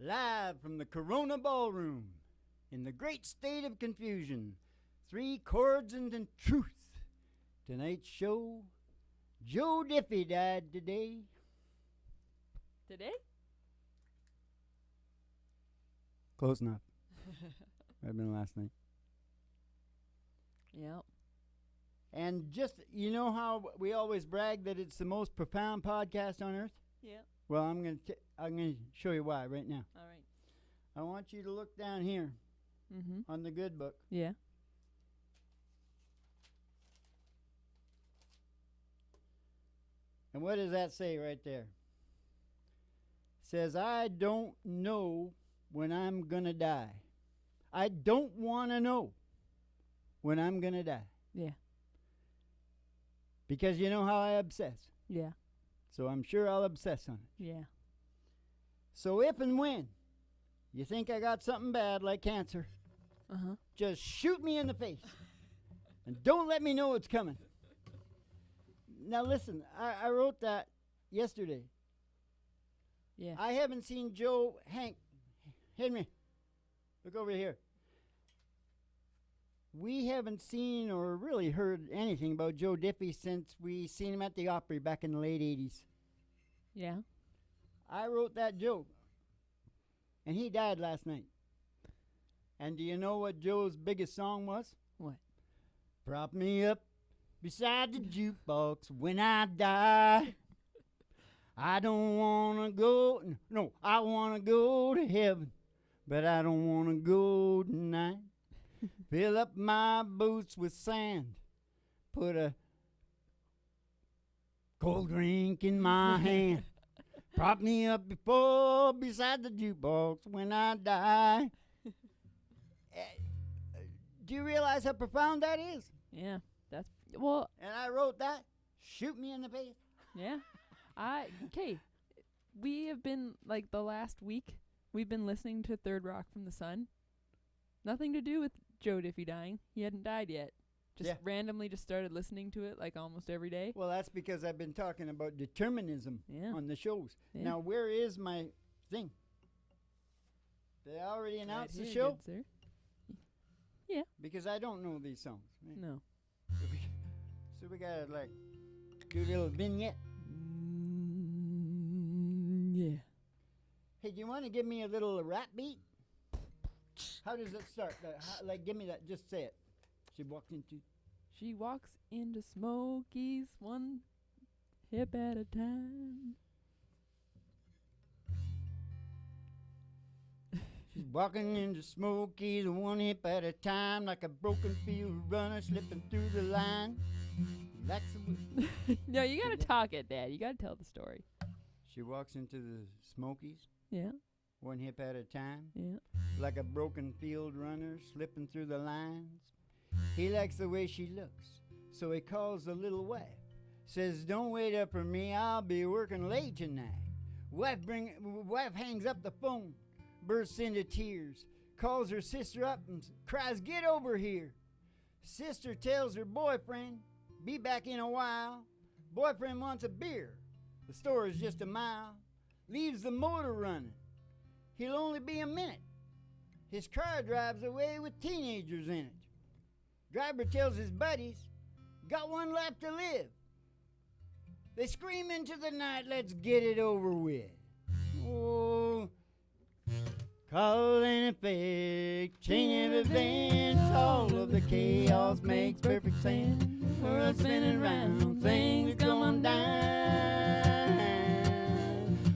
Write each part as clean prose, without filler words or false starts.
Live from the Corona Ballroom, in the great state of confusion, 3 chords and the truth. Tonight's show, Joe Diffie died today. Today? Close enough. Might have been last night. Yep. And just, you know how we always brag that it's the most profound podcast on earth? Yep. Well, I'm gonna show you why right now. All right. I want you to look down here on the good book. Yeah. And what does that say right there? It says, I don't know when I'm gonna die. I don't want to know when I'm gonna die. Yeah. Because you know how I obsess. Yeah. So I'm sure I'll obsess on it. Yeah. So if and when you think I got something bad like cancer, just shoot me in the face. And don't let me know it's coming. Now listen, I wrote that yesterday. Yeah. I haven't seen Henry, look over here. We haven't seen or really heard anything about Joe Diffie since we seen him at the Opry back in the late 80s. Yeah. I wrote that joke, and he died last night. And do you know what Joe's biggest song was? What? Prop me up beside the jukebox when I die. I don't want to go, no, I want to go to heaven, but I don't want to go tonight. Fill up my boots with sand, put a cold drink in my hand. Prop me up beside the jukebox when I die. Do you realize how profound that is? Yeah. That's, well. And I wrote that. Shoot me in the face. Yeah. Okay. We have been, like, the last week, we've been listening to Third Rock from the Sun. Nothing to do with Joe Diffie dying. He hadn't died yet. Just randomly just started listening to it like almost every day. Well, that's because I've been talking about determinism on the shows. Yeah. Now, where is my thing? Did I already announce the here, show? good sir. Yeah. Because I don't know these songs. Right? No. So we gotta like do a little vignette. Yeah. Hey, do you want to give me a little rap beat? How does it start? Like, give me that. Just say it. She walks into Smokies one hip at a time. She's walking into Smokies one hip at a time, like a broken field runner slipping through the line. No, you gotta talk it, Dad. You gotta tell the story. She walks into the Smokies. Yeah. One hip at a time. Yeah. Like a broken field runner slipping through the lines. He likes the way she looks, so he calls the little wife. Says, don't wait up for me, I'll be working late tonight. Wife hangs up the phone, bursts into tears, calls her sister up and cries, get over here. Sister tells her boyfriend, be back in a while. Boyfriend wants a beer. The store is just a mile. Leaves the motor running. He'll only be a minute. His car drives away with teenagers in it. Driver tells his buddies, got one left to live. They scream into the night, let's get it over with. Oh, call and effect, chain of events, all of the chaos makes perfect sense. World spinning round, things going down.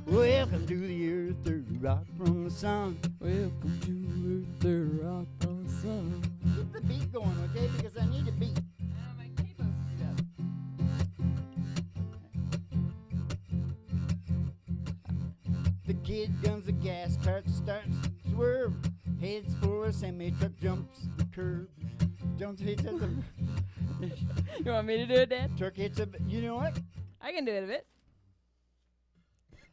Welcome to the earth, third rock from the sun. Welcome to Earth, third rock from the sun. Keep the beat going, okay? Because I need a beat. My cables. The kid guns the gas, cart starts to swerve. Heads for a semi-truck, jumps the curb. Hits at the... You want me to do it, Dad? Truck hits a... You know what? I can do it a bit.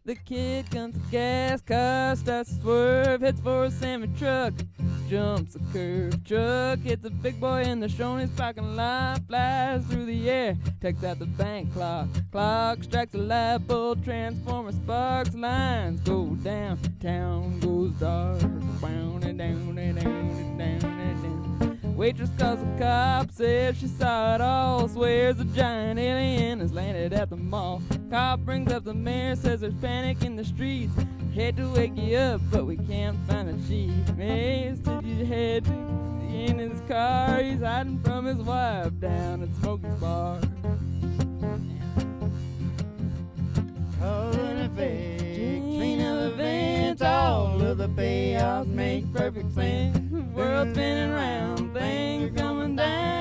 The kid guns the gas, car starts to swerve, heads for a semi-truck. jumps a curve. Truck hits a big boy in the Shoney's parking lot. Flies through the air, takes out the bank clock. Clock strikes a light bulb, transformer sparks. Lines go down, town goes dark. Down and down and down and down and down. Waitress calls the cop, says she saw it all. Swears a giant alien has landed at the mall. Cop brings up the mayor, says there's panic in the streets. Hate to wake you up, but we can't find the chief. Mayor said you head in his car. He's hiding from his wife down at Smokey's bar. All in a fake, clean of events, all of the payouts make perfect sense. World spinning round, things coming down.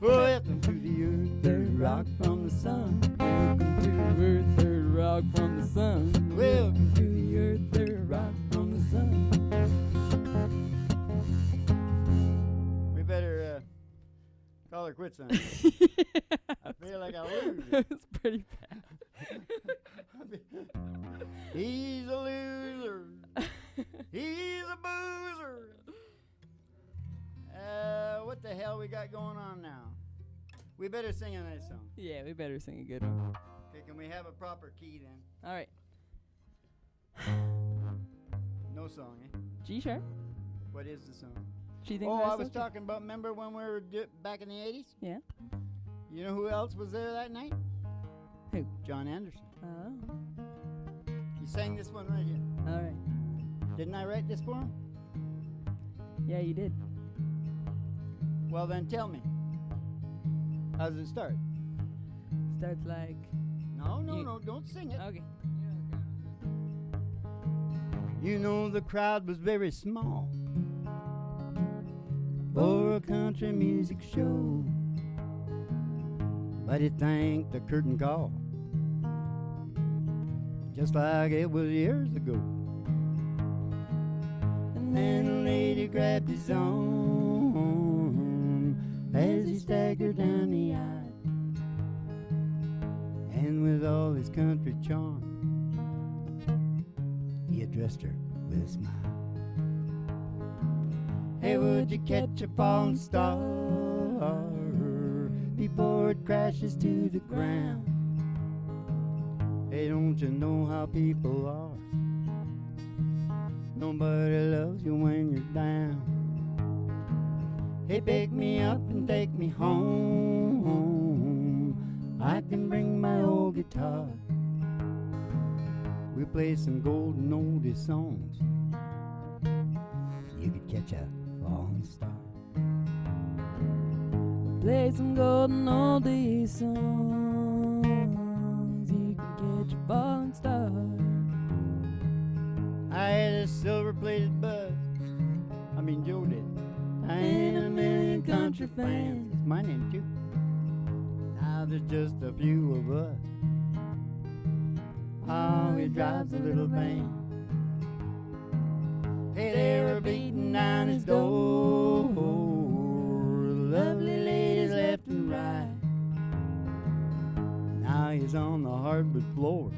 Welcome to the earth, third rock from the sun. Welcome to the earth, third rock from the sun. Welcome to the earth, third rock from the sun. We better call her quits on it. I feel like I lose. It was pretty bad. He's a loser. He's a boozer. What the hell we got going on now? We better sing a nice song. Yeah, we better sing a good one. Okay, can we have a proper key then? All right. No song, eh? G sharp. What is the song? She thinks Oh, that's I was okay. talking about, remember when we were back in the 80s? Yeah. You know who else was there that night? Who? John Anderson. Oh. He sang this one right here. All right. Didn't I write this for him? Yeah, you did. Well, then tell me. How does it start? Starts like. No, don't sing it. Okay. You know the crowd was very small for a country music show, but it thanked the curtain call, just like it was years ago. And then a lady grabbed his arm as he staggered down the aisle, and with all his country charm, he addressed her with a smile. Hey, would you catch a falling star before it crashes to the ground? Hey, don't you know how people are? Nobody loves you when you're down. Hey, pick me up and take me home. I can bring my old guitar. We play some golden oldie songs. You could catch a falling star. Play some golden oldie songs. You can catch a falling star. I had a silver-plated buzz. Joe did. I ain't a million country fans. It's my name too. Now there's just a few of us. Oh, he drives a little van. Hey, they were beating down his door. Lovely ladies left and right. Now he's on the hardwood floor,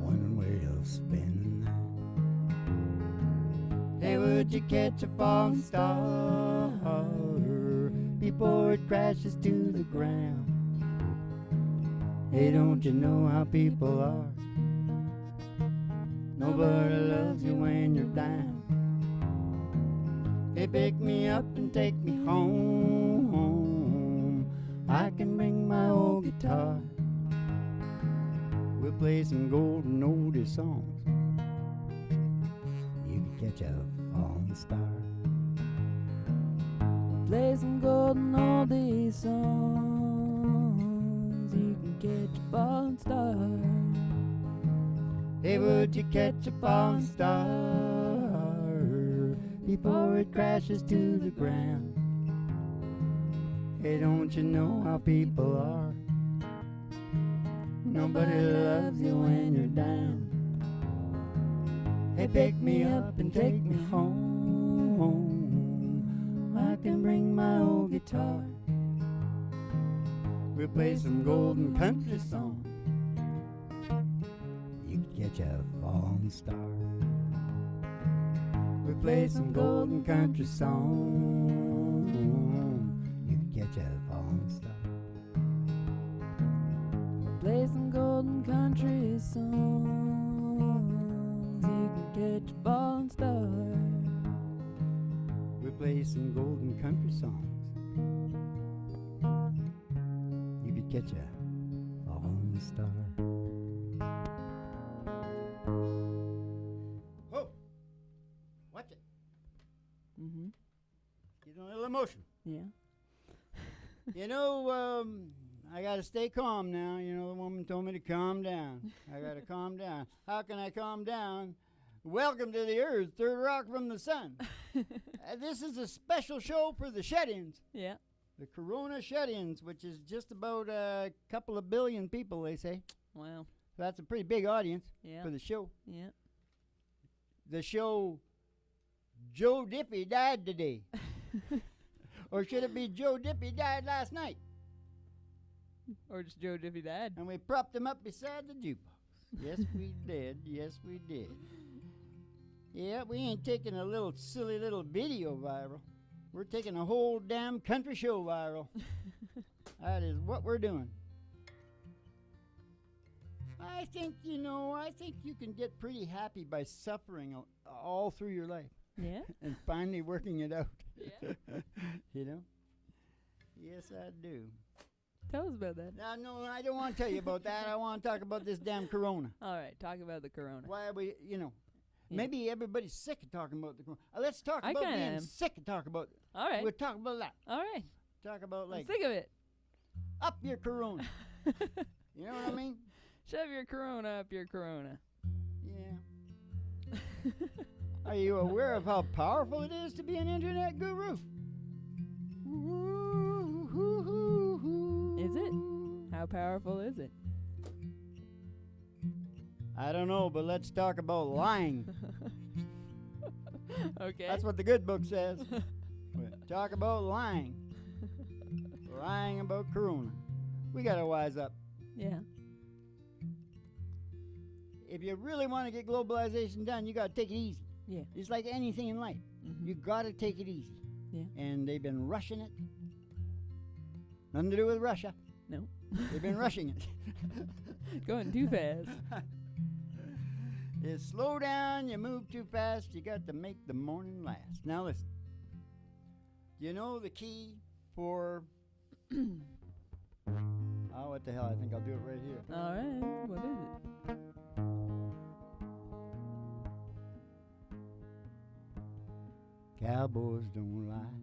wondering where he'll spend the night. Hey, would you catch a falling star before it crashes to the ground? Hey, don't you know how people are? Nobody loves you when you're down. Hey, pick me up and take me home. I can bring my old guitar. We'll play some golden oldie songs. You can catch a falling star. Play some golden oldie songs. You can catch a falling star. Hey, would you catch a falling star before it crashes to the ground? Hey, don't you know how people are? Nobody loves you when you're down. Hey, pick me up and take me home. I can bring my old guitar. We'll play some golden country songs. You can catch a falling star. We'll play some golden country song. You can catch a falling star. We'll play some golden country songs. You can catch a falling star. We'll play some golden country songs. You could catch a falling star. Oh, watch it. Mm-hmm. Get a little emotion. Yeah. You know, I gotta stay calm now. You know, the woman told me to calm down. I gotta calm down. How can I calm down? Welcome to the Earth, third rock from the sun. This is a special show for the shut-ins. Yeah. The Corona shut-ins, which is just about a couple of billion people, they say. Wow. So that's a pretty big audience Yeah. for the show. Yeah. The show Joe Diffie died today. Or should it be Joe Diffie died last night? Or just Joe Diffie died. And we propped him up beside the jukebox. Yes, we did. Yes, we did. Yeah, we ain't taking a little silly little video viral. We're taking a whole damn country show viral. That is what we're doing. I think you can get pretty happy by suffering all through your life. Yeah. And finally working it out. Yeah. You know? Yes, I do. Tell us about that. No, I don't want to tell you about that. I want to talk about this damn corona. All right. Talk about the corona. Why are we, Yeah. maybe everybody's sick of talking about the corona. Let's talk I about kinda being am. sick of talking about. All right. We'll talk about that. All right. Talk about, I'm like, sick of it. up your corona. You know what I mean? Shove your corona up your corona. Yeah. Are you aware of how powerful it is to be an internet guru? Is it? How powerful is it? I don't know, but let's talk about lying. Okay. That's what the good book says. Talk about lying. Lying about corona. We got to wise up. Yeah. If you really want to get globalization done, you got to take it easy. Yeah. It's like anything in life. Mm-hmm. You got to take it easy. Yeah. And they've been rushing it. Nothing to do with Russia. No. They've been rushing it. Going too fast. You slow down, you move too fast, you got to make the morning last. Now listen. Do you know the key for... Oh, what the hell? I think I'll do it right here. All right. What is it? Cowboys don't lie.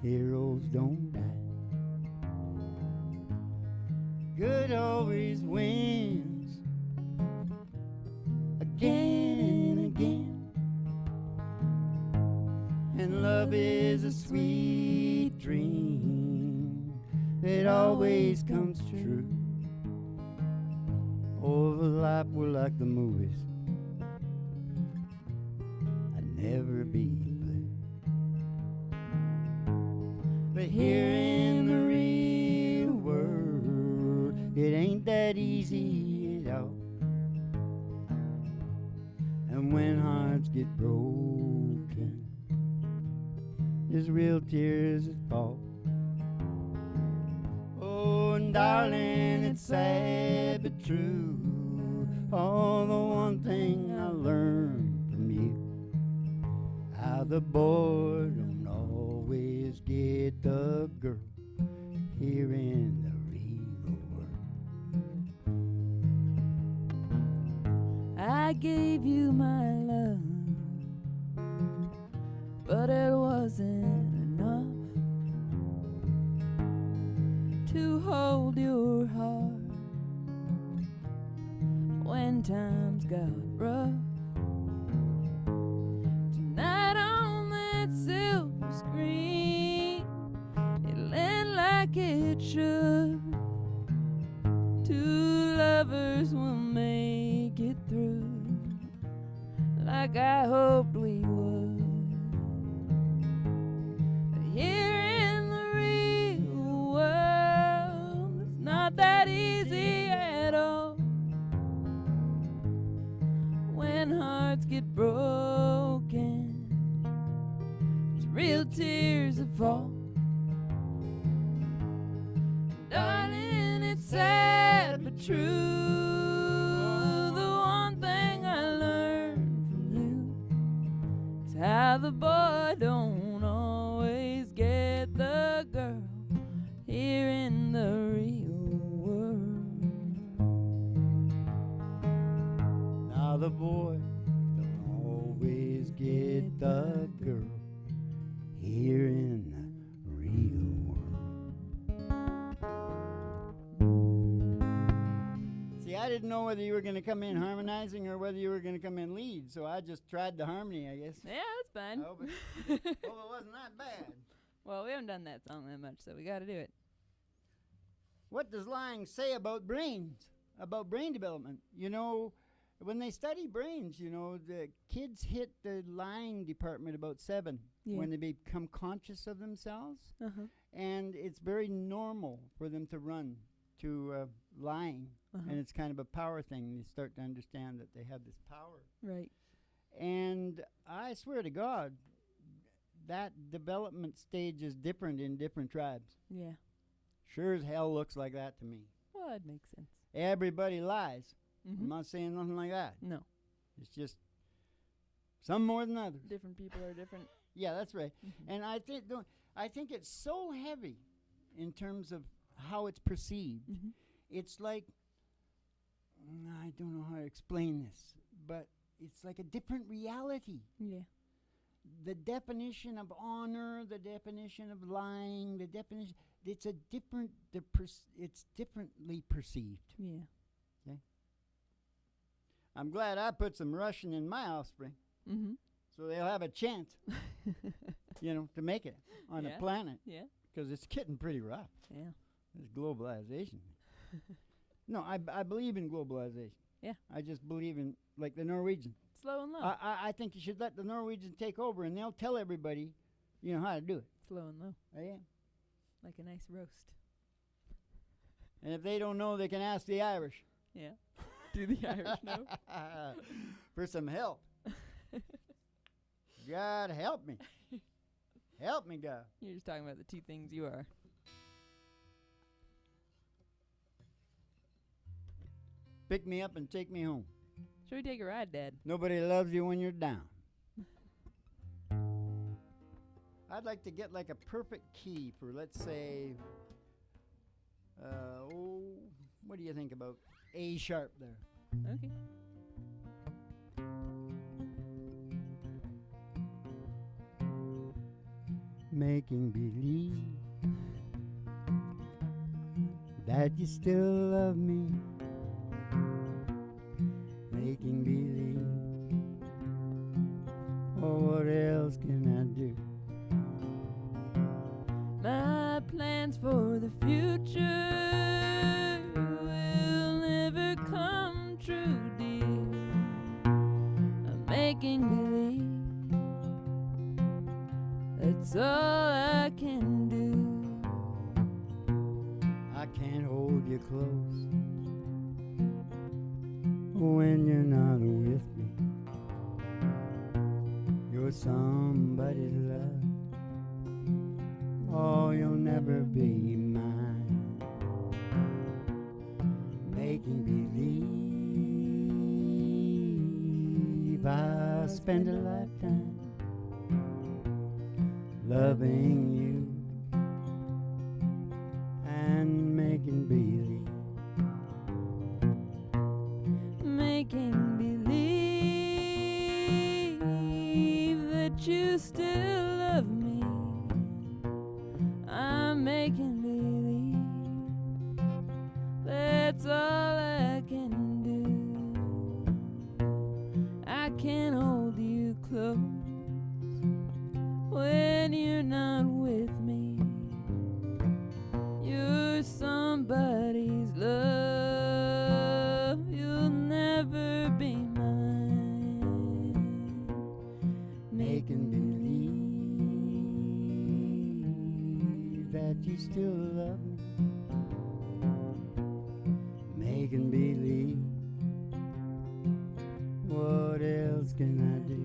Heroes don't die. Good always wins. Again and again. And love is a sweet dream. It always comes true. Oh, the life will like the movies. I'd never be blue. But here in the real world, it ain't that easy at all. And when hearts get broken, there's real tears that fall. Oh, and darling, it's sad but true. Oh, the one thing I learned from you, how the boy don't always get the girl here in the real world. I gave you my love, but it wasn't enough to hold your heart when times got rough. Tonight on that silver screen, it lit like it should. Two lovers will make it through like I hoped we would. But here in the real world, it's not that easy at all. When true. The one thing I learned from you is how the boy don't always get the girl here in the real world. Now the boy don't always get the girl here in the real world. See, I didn't know whether you were going to come in harmonizing or whether you were going to come in lead, so I just tried the harmony, I guess. Yeah, that's fine. I hope it wasn't that bad. Well, we haven't done that song that much, so we got to do it. What does lying say about brains, about brain development? You know, when they study brains, you know, the kids hit the lying department about 7 when they become conscious of themselves. Uh-huh. And it's very normal for them to run to lying. Uh-huh. And it's kind of a power thing. They start to understand that they have this power. Right. And I swear to God, that development stage is different in different tribes. Yeah. Sure as hell looks like that to me. Well, that makes sense. Everybody lies. Mm-hmm. I'm not saying nothing like that. No. It's just some more than others. Different people are different. Yeah, that's right. Mm-hmm. And I think it's so heavy in terms of how it's perceived. Mm-hmm. It's like, I don't know how to explain this, but it's like a different reality. Yeah. The definition of honor, the definition of lying, the definition, it's a different, it's differently perceived. Yeah. Okay? I'm glad I put some Russian in my offspring, Mm-hmm. so they'll have a chance, you know, to make it on the planet. Yeah. Because it's getting pretty rough. Yeah. This globalization. No, I believe in globalization. Yeah. I just believe in, like the Norwegians. Slow and low. I think you should let the Norwegians take over, and they'll tell everybody, you know, how to do it. Slow and low. Yeah. Like a nice roast. And if they don't know, they can ask the Irish. Yeah. Do the Irish know? For some help. God help me. Help me, God. You're just talking about the two things you are. Pick me up and take me home. Should we take a ride, Dad? Nobody loves you when you're down. I'd like to get like a perfect key for, let's say, what do you think about A sharp there? Okay. Making believe that you still love me. Making believe. Oh, what else can I do? My plans for the future will never come true, dear. I'm making believe. That's all I can do. I can't hold you close when you're not with me. You're somebody's love. Oh, you'll never be mine. Making believe I'll spend a lifetime loving you and making believe. Making believe that you still love me. I'm making believe. That's all I can do. I can hold you close when you're not with me. You're somebody's love. You'll never be mine. Making believe that you still love me. Making believe. What else can I do?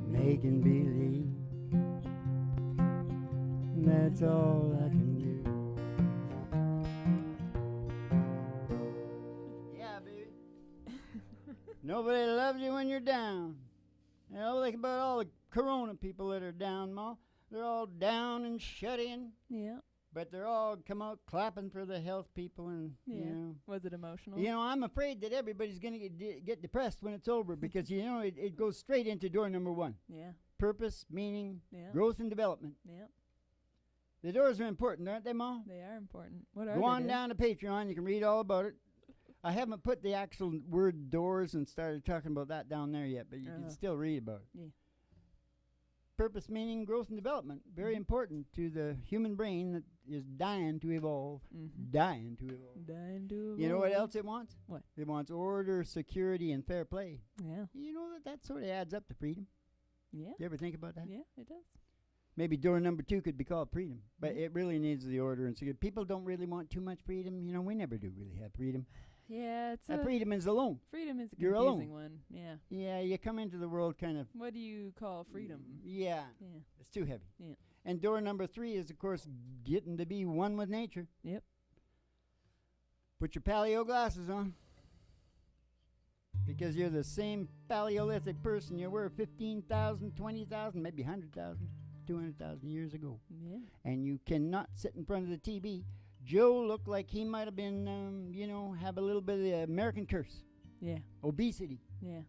Making believe. That's all I can do. Nobody loves you when you're down. You know, think about all the corona people that are down, Ma. They're all down and shut in. Yeah. But they're all come out clapping for the health people and, Yeah. you know. Was it emotional? You know, I'm afraid that everybody's going to get depressed when it's over because, you know, it goes straight into door number 1. Yeah. Purpose, meaning, Yeah. growth and development. Yeah. The doors are important, aren't they, Ma? They are important. What are Go they? on Dad? down to Patreon. You can read all about it. I haven't put the actual word doors and started talking about that down there yet, but you can still read about it. Yeah. Purpose, meaning, growth and development. Very important to the human brain that is dying to evolve. Mm-hmm. Dying to evolve. Dying to evolve. You know what else it wants? What? It wants order, security, and fair play. Yeah. You know that sort of adds up to freedom. Yeah. You ever think about that? Yeah, it does. Maybe door number 2 could be called freedom, but Yeah. it really needs the order and security. People don't really want too much freedom. You know, we never do really have freedom. Yeah, it's Freedom is alone. freedom is a You're confusing alone. one. Yeah. Yeah, you come into the world kind of. What do you call freedom? Yeah, Yeah. it's too heavy. Yeah. And door number 3 is, of course, getting to be one with nature. Yep. Put your paleo glasses on. Because you're the same Paleolithic person you were 15,000, 20,000, maybe 100,000, 200,000 years ago. Yeah. And you cannot sit in front of the TV. Joe looked like he might have been, you know, have a little bit of the American curse. Yeah. Obesity. Yeah.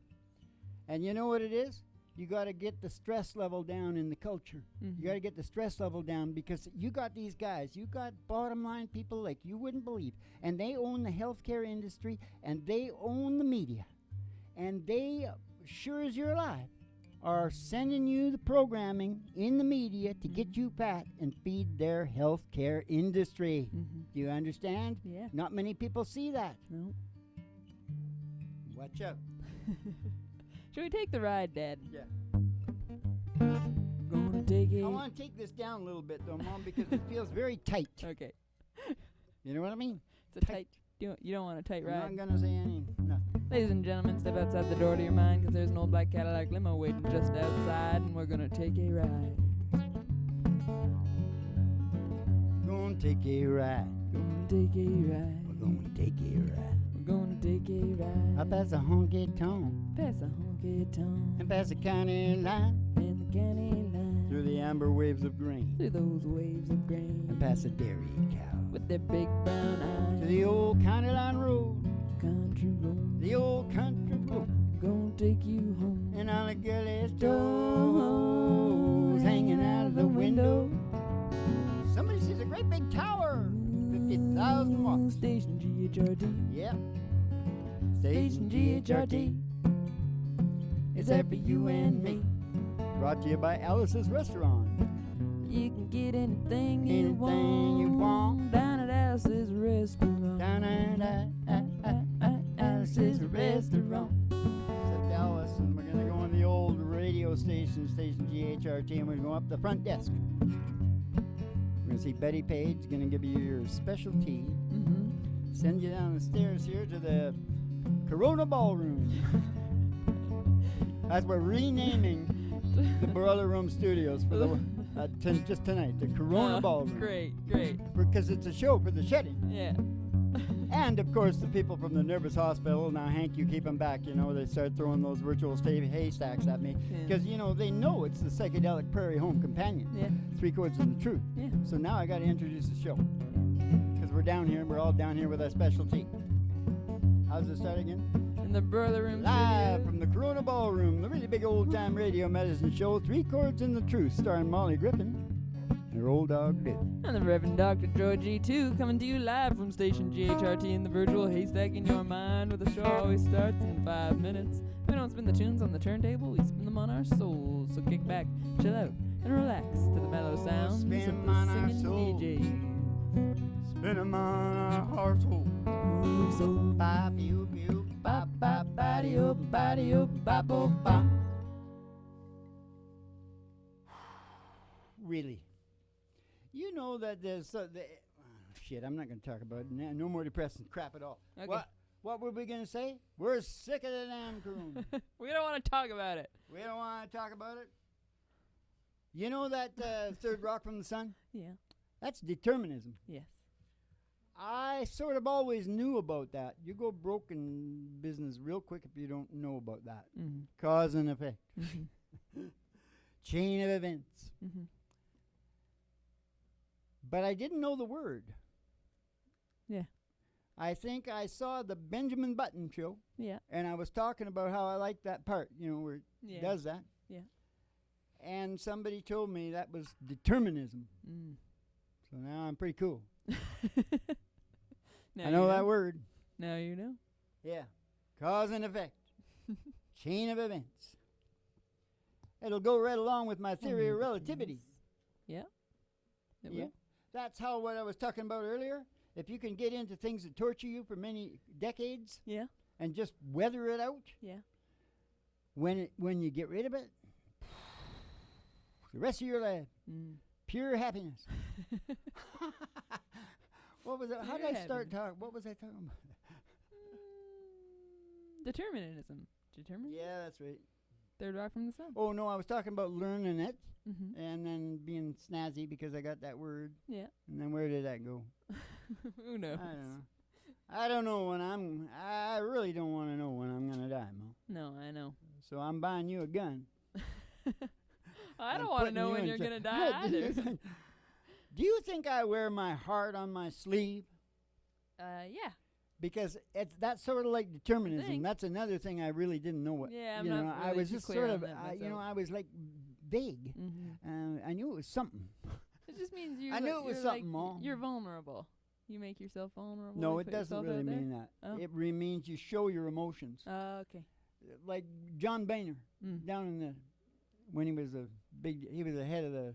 And you know what it is? You got to get the stress level down in the culture. Mm-hmm. You got to get the stress level down because you got these guys. You got bottom line people like you wouldn't believe. And they own the healthcare industry and they own the media. And they, sure as you're alive, are sending you the programming in the media to get you fat and feed their healthcare industry. Mm-hmm. Do you understand? Yeah. Not many people see that. No. Watch out. Should we take the ride, Dad? Yeah. Gonna take it. I want to take this down a little bit, though, Mom, because it feels very tight. Okay. You know what I mean? It's a tight. You don't want a tight I'm ride. not going to say nothing. Ladies and gentlemen, step outside the door to your mind, 'cause there's an old black Cadillac limo waiting just outside, and we're gonna take a ride. Gonna take a ride. Gonna take a ride. We're gonna take a ride. We're gonna take a ride. Up past the honky-tonk Past the honky-tonk and past the county line, and the county line. through the amber waves of grain, Through those waves of grain. and past the dairy cow, with their big brown eyes. to the old county line road, country road. the old country road, Gonna take you home. and all the girlies' toes hanging out of the window. Somebody sees a great big tower, 50,000 watts. Station GHRT. Yep. Station GHRT. It's there for you and me. Brought to you by Alice's Restaurant. You can get anything you Anything you want. down at Alice's Restaurant. Down at Alice's Restaurant. Except Alice, and we're going to go on the old radio station, Station GHRT, and we're going to go up the front desk. We're going to see Betty Page, going to give you your special tea. Mm-hmm. Send you down the stairs here to the Corona Ballroom. As we're renaming the Boiler Room Studios for the just tonight, the Corona Ballroom. Great, great. Because it's a show for the shedding. Yeah. And, of course, the people from the Nervous Hospital. Now, Hank, you keep them back. You know, they start throwing those virtual haystacks at me. Yeah. Because, you know, they know it's the psychedelic prairie home companion. Yeah. 3 Chords of the Truth. Yeah. So now I got to introduce the show. Because we're down here. We're all down here with our specialty. How's it start again? In the Boiler Room Live studio. from the Corona Ballroom, the really big old-time radio medicine show, 3 Chords in the Truth, starring Molly Griffin and her old dog, Dick. And the Reverend Dr. Joe G2 coming to you live from Station GHRT in the virtual haystack in your mind, where the show always starts in 5 minutes. We don't spin the tunes on the turntable, we spin them on our souls. So kick back, chill out, and relax to the mellow sounds Spin of 'em the on our singing souls. DJs. Spin 'em on our hearts, oh. So Bop, you, ba ba ba di oh ba di oh ba bo ba. Really? You know that there's shit, I'm not going to talk about it. No more depressing crap at all. Okay. What were we going to say? We're sick of the damn corona. We don't want to talk about it. We don't want to talk about it. You know that third rock from the sun? Yeah. That's determinism. Yes. I sort of always knew about that. You go broke in business real quick if you don't know about that. Mm-hmm. Cause and effect. Mm-hmm. Chain of events. Mm-hmm. But I didn't know the word. Yeah. I think I saw the Benjamin Button show. Yeah. And I was talking about how I like that part, where it does that. Yeah. And somebody told me that was determinism. Mm. So now I'm pretty cool. Now I know that word. Now you know. Yeah. Cause and effect. Chain of events. It'll go right along with my theory of relativity. Yeah. It Yeah. will. That's how what I was talking about earlier. If you can get into things that torture you for many decades Yeah. and just weather it out, Yeah. when you get rid of it, the rest of your life, pure happiness. What was it? How did I start talking? What was I talking about? Determinism. Yeah, that's right. Third Rock from the Sun. Oh, no, I was talking about learning it Mm-hmm. and then being snazzy because I got that word. Yeah. And then where did that go? Who knows? I don't know. I don't know I really don't want to know when I'm going to die, Mo. No, I know. So I'm buying you a gun. I don't want to know when you're going to die either. Do you think I wear my heart on my sleeve? Yeah. Because that's sort of like determinism. think. That's another thing I really didn't know what. Yeah, I'm you know, not I really was too just clear sort on of, that myself. I was like vague. Mm-hmm. I knew it was something. It just means you're I knew it was you're something, like, Mom. You're vulnerable. You make yourself vulnerable. No, you it put doesn't yourself really out there? mean that. Oh. It really means you show your emotions. Okay. Like John Boehner Mm. down in when he was he was the head of the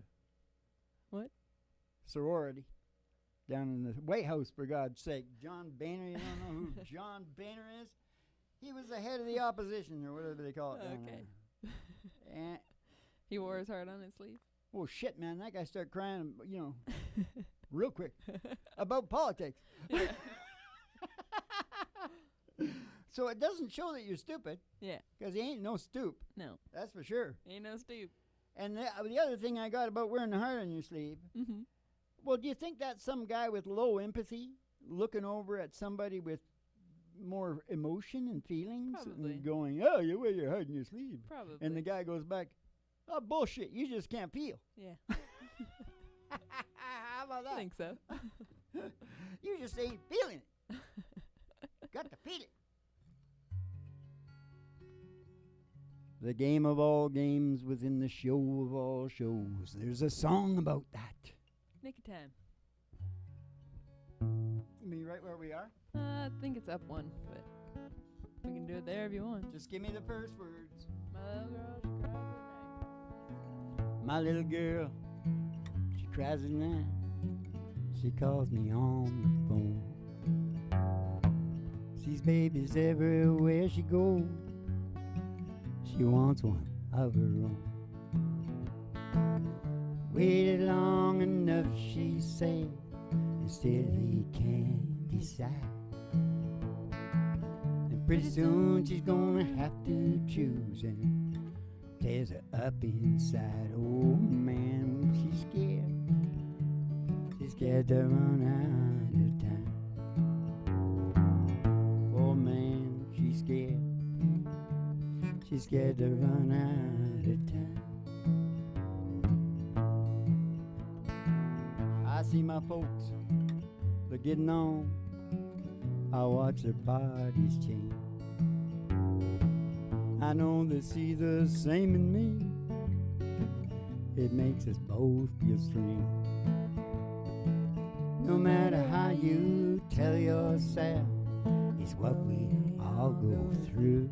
What? sorority down in the White House, for God's sake. John Boehner, you don't know who John Boehner is? He was the head of the opposition, or whatever they call it down Okay. there. And, He wore his heart on his sleeve. oh, shit, man, that guy started crying, real quick about politics. Yeah. So it doesn't show that you're stupid, Yeah. because he ain't no stoop, No. that's for sure. Ain't no stoop. And the other thing I got about wearing the heart on your sleeve, Mm-hmm. well, do you think that's some guy with low empathy looking over at somebody with more emotion and feelings? Probably. And going, oh, you wear your heart on your sleeve. Probably. And the guy goes back, oh, bullshit, you just can't feel. Yeah. How about I that? think so. You just ain't feeling it. Got to feel it. The game of all games within the show of all shows. There's a song about that. Nick of Time. You mean right where we are? I think it's up one, but we can do it there if you want. Just give me the first words. My little girl, she cries at night. My little girl, she cries at night. She calls me on the phone. Sees babies everywhere she goes. She wants one of her own. Waited long enough, she said, and still he can't decide. And pretty soon she's gonna have to choose, and tears her up inside. Oh man, she's scared. She's scared to run out of time. Oh man, she's scared. She's scared to run out of time. I see my folks, they're getting on. I watch their bodies change. I know they see the same in me. It makes us both feel strange. No matter how you tell yourself, it's what we all go through.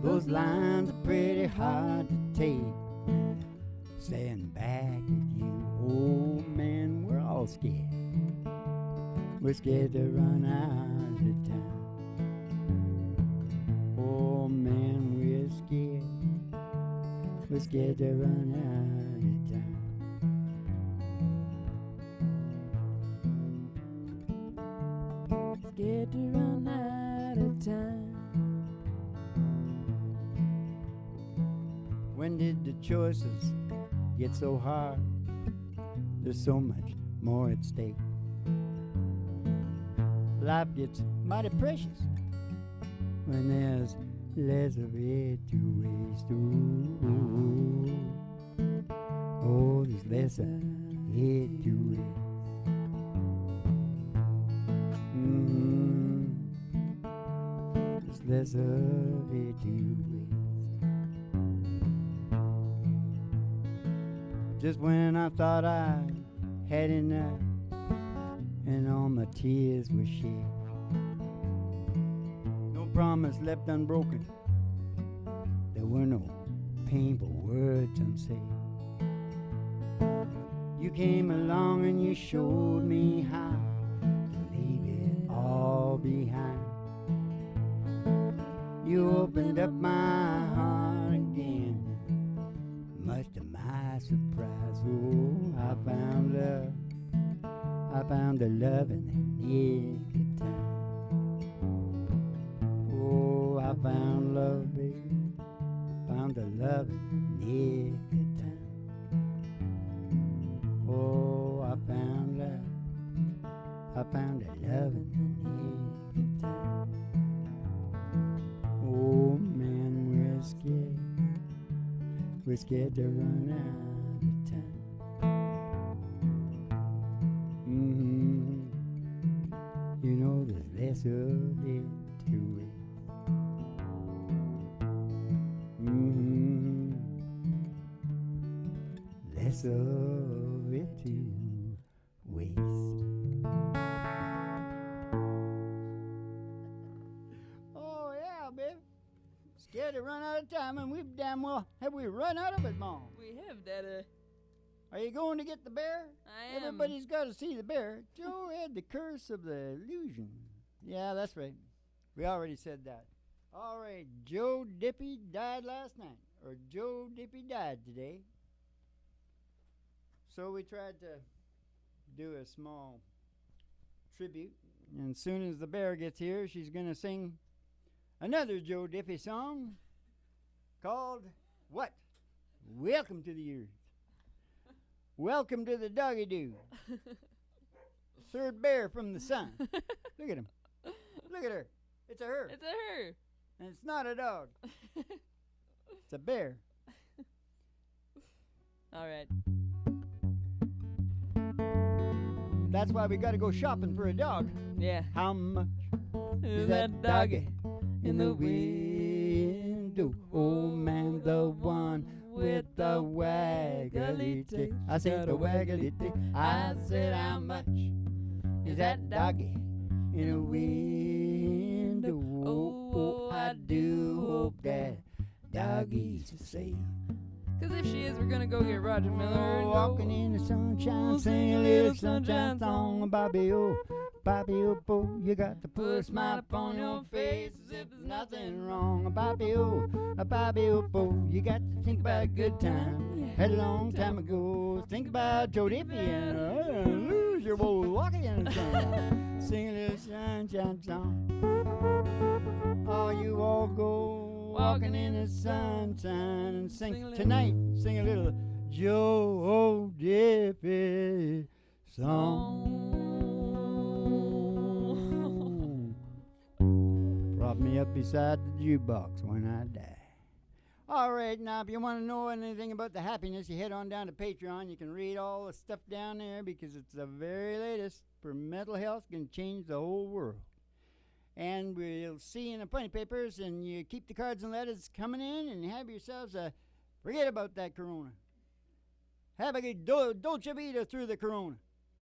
Those lines are pretty hard to take. Staring back at you, oh man, we're all scared. We're scared to run out of time. Oh man, we're scared. We're scared to run out of time. Scared to run out of time. When did the choices get so hard? There's so much more at stake. life gets mighty precious when there's less of it to waste. Oh, there's less of it to waste. There's less of it to waste. Just when I thought I had enough and all my tears were shed, no promise left unbroken, there were no painful words unsaid. You came along and you showed me how to leave it all behind. You opened up my heart again, much to my surprise. Oh, I found love. I found the love in the nick of time. Oh, I found love, baby. Found the love in the nick of time. Oh, I found love. I found the love in the nick of time. Oh man, we're scared. We're scared to run out of time. You know there's less of it to waste. Less of it to waste. Oh yeah, baby. Scared to run out of time, and we've damn well have we run out of it, Mom. We have, Dada. Are you going to get the bear? I am. Everybody's got to see the bear. Joe had the curse of the illusion. Yeah, that's right. We already said that. All right, Joe Diffie died last night, or Joe Diffie died today. So we tried to do a small tribute. And as soon as the bear gets here, she's going to sing another Joe Diffie song called what? Welcome to the Earth. Welcome to the doggy doo. Third bear from the sun. Look at him. Look at her. It's a her. It's a her. And it's not a dog. It's a bear. All right. That's why we got to go shopping for a dog. Yeah. How much Is that doggy in the window? Oh man, the one with the waggly tail. I said the waggly tail. I said how much is that doggy in the window? Oh, I do hope that doggy's safe. 'Cause if she is, we're gonna go get Roger Miller and go Walking in the sunshine, sing a little sunshine song. Bobby, oh, bo, you got to put a smile upon your face as if there's nothing wrong. Bobby, oh, bo, you got to think about a good time. Had a long time ago. Think about Joe Diffie and lose your boy walking in the sun. Sing a little sunshine song. Oh, you all go walking in the sunshine and sing tonight. Sing a little Joe Diffie song. Prop me up beside the jukebox when I die. All right, now if you want to know anything about the happiness, you head on down to Patreon. You can read all the stuff down there because it's the very latest for mental health, can change the whole world. And we'll see you in the funny papers, and you keep the cards and letters coming in, and have yourselves a, forget about that corona. Have a good dolce vita through the corona.